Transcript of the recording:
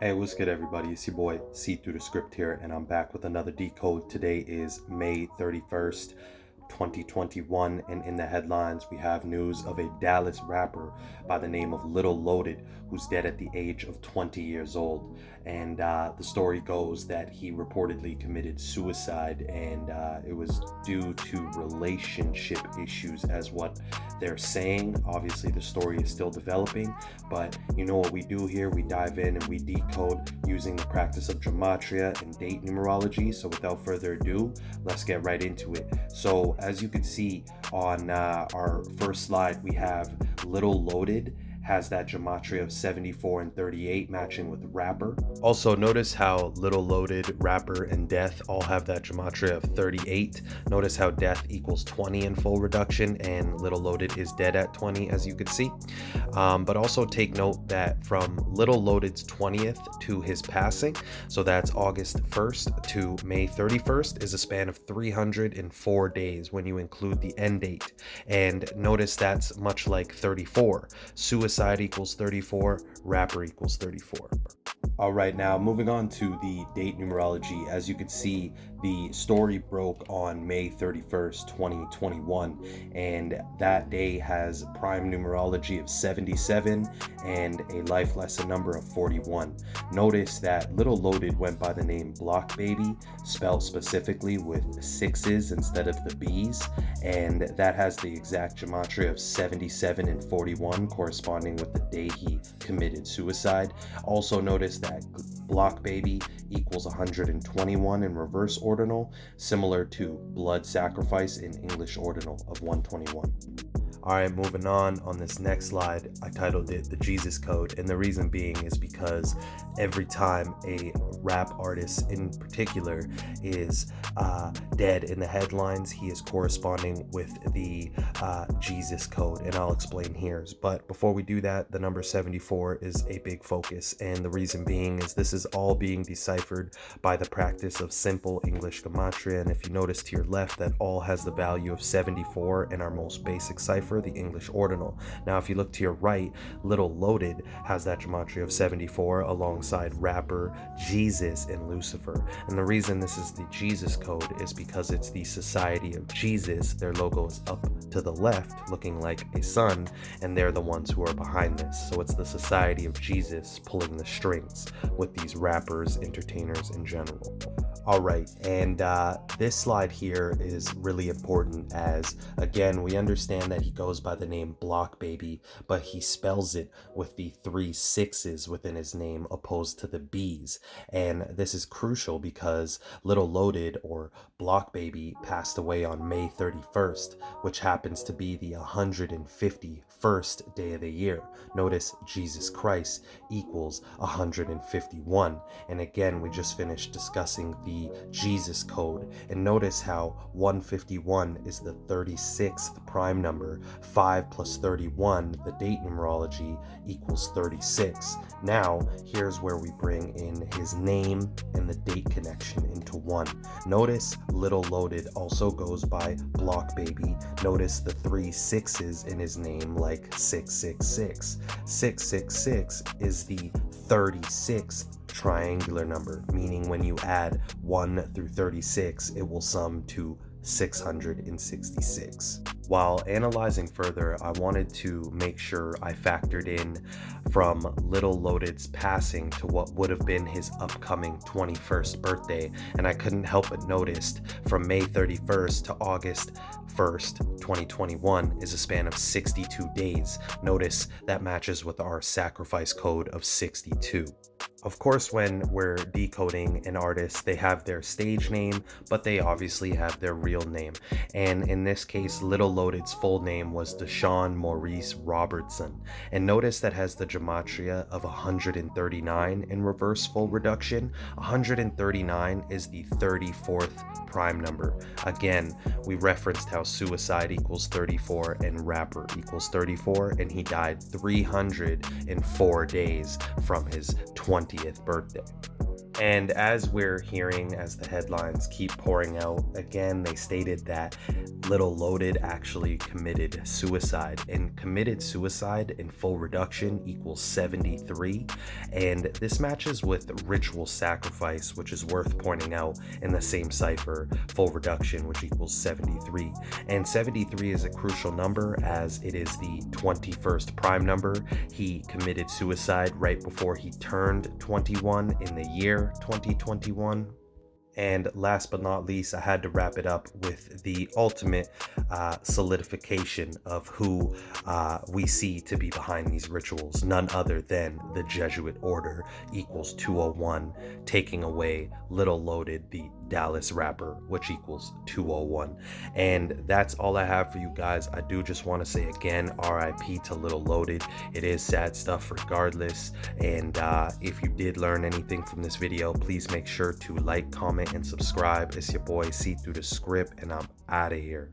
Hey, what's good, everybody? It's your boy C through the script here, and I'm back with another decode. Today is May 31st, 2021, and in the headlines, we have news of a Dallas rapper by the name of Lilloaded, who's dead at the age of 20 years old. And the story goes that he reportedly committed suicide, and it was due to relationship issues, as what they're saying. Obviously, the story is still developing, but you know what we do here? We dive in and we decode using the practice of gematria and date numerology. So without further ado, let's get right into it. So as you can see on our first slide, we have Lilloaded has that gematria of 74 and 38 matching with rapper. Also notice how Lilloaded, rapper, and death all have that gematria of 38. Notice how death equals 20 in full reduction and Lilloaded is dead at 20, as you can see. But also take note that from Lilloaded's 20th to his passing, so that's August 1st to May 31st, is a span of 304 days when you include the end date. And notice that's much like 34. Suicide equals 34, rapper equals 34. All right, now moving on to the date numerology. As you can see, the story broke on May 31st, 2021, and that day has prime numerology of 77 and a life lesson number of 41. Notice that Lilloaded went by the name Block Baby, spelled specifically with sixes instead of the B's, and that has the exact gematria of 77 and 41, corresponding with the day he committed suicide. Also notice that Block Baby equals 121 in reverse ordinal, similar to blood sacrifice in English ordinal of 121. All right, moving on this next slide, I titled it The Jesus Code. And the reason being is because every time a rap artist in particular is dead in the headlines, he is corresponding with the Jesus Code. And I'll explain here. But before we do that, the number 74 is a big focus. And the reason being is this is all being deciphered by the practice of simple English gematria. And if you notice to your left, that all has the value of 74 in our most basic cipher, the English ordinal. Now, if you look to your right, Lilloaded has that gematria of 74 alongside rapper, Jesus, and Lucifer. And the reason this is the Jesus Code is because it's the Society of Jesus. Their logo is up to the left, looking like a sun, and they're the ones who are behind this. So it's the Society of Jesus pulling the strings with these rappers, entertainers in general. All right, and this slide here is really important as, again, we understand that he goes by the name Block Baby, but he spells it with the 3 sixes within his name opposed to the B's. And this is crucial because Lilloaded, or Block Baby, passed away on May 31st, which happens to be the 151st day of the year. Notice Jesus Christ equals 151. And again, we just finished discussing the Jesus Code, and notice how 151 is the 36th prime number. 5 plus 31, the date numerology, equals 36. Now here's where we bring in his name and the date connection into one. Notice Lilloaded also goes by Block Baby. Notice the 3 sixes in his name, like 666. 666 is the 36th triangular number, meaning when you add 1 through 36, it will sum to 666. While analyzing further, I wanted to make sure I factored in from Lilloaded's passing to what would have been his upcoming 21st birthday, and I couldn't help but notice from May 31st to August 1st, 2021 is a span of 62 days. Notice that matches with our sacrifice code of 62. Of course, when we're decoding an artist, they have their stage name, but they obviously have their real name. And in this case, Lilloaded's full name was Deshaun Maurice Robertson. And notice that has the gematria of 139 in reverse full reduction. 139 is the 34th prime number. Again, we referenced how suicide equals 34 and rapper equals 34, and he died 304 days from his 20th birthday. And as we're hearing, as the headlines keep pouring out, again, they stated that Lilloaded actually committed suicide, and committed suicide in full reduction equals 73. And this matches with ritual sacrifice, which is worth pointing out in the same cipher, full reduction, which equals 73. And 73 is a crucial number as it is the 21st prime number. He committed suicide right before he turned 21 in the year 2021. And last but not least, I had to wrap it up with the ultimate solidification of who we see to be behind these rituals. None other than the Jesuit order equals 201, taking away Lilloaded, the Dallas rapper, which equals 201. And that's all I have for you guys. I do just want to say again, RIP to Lilloaded. It is sad stuff regardless. And if you did learn anything from this video, please make sure to like, comment, and subscribe. It's your boy See Through the Script, and I'm out of here.